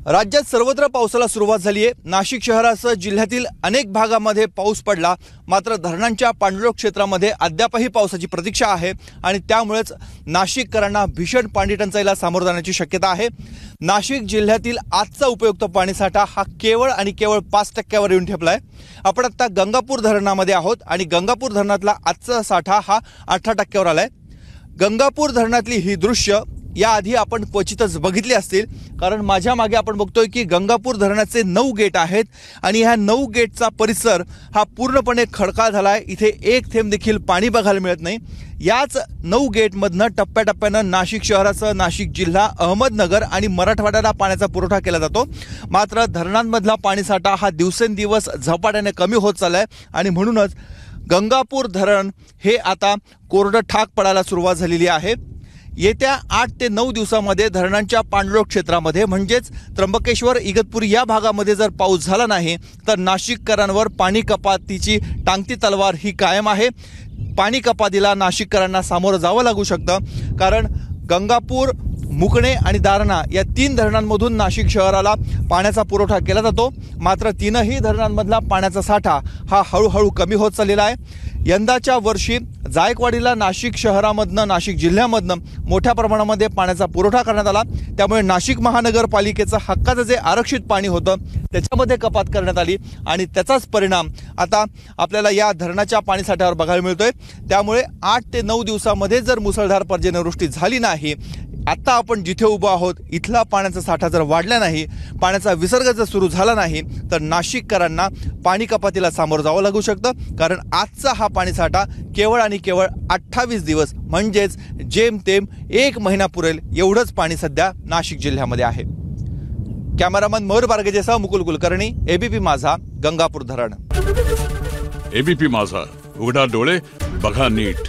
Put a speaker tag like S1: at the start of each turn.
S1: राज्यात सर्वत्र पावसाला सुरुवात झाली आहे। नाशिक शहरासह जिल्ह्यातील अनेक भागांमध्ये पाऊस पडला, मात्र धरणांच्या पाणलोट क्षेत्रामध्ये अद्यापही पावसाची प्रतीक्षा आहे आणि त्यामुळेच नाशिककरांना भीषण पाणी टंचाईला सामोरं जाण्याची शक्यता आहे। नाशिक जिल्ह्यातील आजचा उपयुक्त पाणीसाठा हा केवळ आणि केवळ 5% येऊन ठेपलाय। आपण आता गंगापूर धरणामध्ये आहोत आणि गंगापूर धरणातला आजचा साठा हा 18% आलाय। गंगापूर धरणातली ही दृश्य याआधी आपण क्वचितच बघितली असतील, कारण माझ्या मागे आपण बघतोय की गंगापूर धरणाचे 9 गेट आहेत आणि ह्या 9 गेटचा परिसर हा पूर्णपणे खडकाळ झालाय। इथे एक थेंब देखील पाणी बघायला मिळत नाही। याच 9 गेटमधनं टप्प्याटप्प्यानं नाशिक शहरासह नाशिक जिल्हा, अहमदनगर आणि मराठवाड्याला पाण्याचा पुरवठा केला जातो। मात्र धरणांमधला पाणीसाठा हा दिवसेंदिवस झपाट्याने कमी होत चाललाय आणि म्हणूनच गंगापूर धरण हे आता कोरडं ठाक पडायला सुरुवात झालेली आहे। येत्या 8 ते 9 दिवसांमध्ये धरणांच्या पाणलोट क्षेत्रामध्ये म्हणजेच त्र्यंबकेश्वर, इगतपुरी या भागामध्ये जर पाऊस झाला नाही तर नाशिककरांवर पाणी कपातीची टांगती तलवार ही कायम आहे। पाणी कपातीला नाशिककरांना सामोरं जावं लागू शकतं, कारण गंगापूर, मुकणे आणि दारणा या 3 धरणांमधून नाशिक शहराला पाण्याचा पुरवठा केला जातो। मात्र तीनही धरणांमधला पाण्याचा साठा हा हळूहळू कमी होत चाललेला आहे। यंदाच्या वर्षी जायकवाडीला नाशिक शहरामधनं, नाशिक जिल्ह्यामधनं मोठ्या प्रमाणामध्ये पाण्याचा पुरवठा करण्यात आला, त्यामुळे नाशिक महानगरपालिकेचं हक्काचं जे आरक्षित पाणी होतं त्याच्यामध्ये कपात करण्यात आली आणि त्याचाच परिणाम आता आपल्याला या धरणाच्या पाणीसाठ्यावर बघायला मिळतोय। त्यामुळे 8 ते 9 दिवसांमध्ये जर मुसळधार पर्जन्यवृष्टी झाली नाही, आता आपण जिथे उभा आहोत इथला पाण्याचा साठा जर वाढला नाही, पाण्याचा विसर्ग जर सुरू झाला नाही तर नाशिककरांना पाणी कपातीला सामोरं जावं लागू शकतं, कारण आजचा हा पाणीसाठा केवळ आणि केवळ 28 दिवस म्हणजेच जेमतेम 1 महिना पुरेल एवढंच पाणी सध्या नाशिक जिल्ह्यामध्ये आहे। कॅमेरामन मयूर बारगेसह मुकुल कुलकर्णी, एबीपी माझा, गंगापूर धरण।
S2: एबीपी माझा, उघडा डोळे बघा नीट।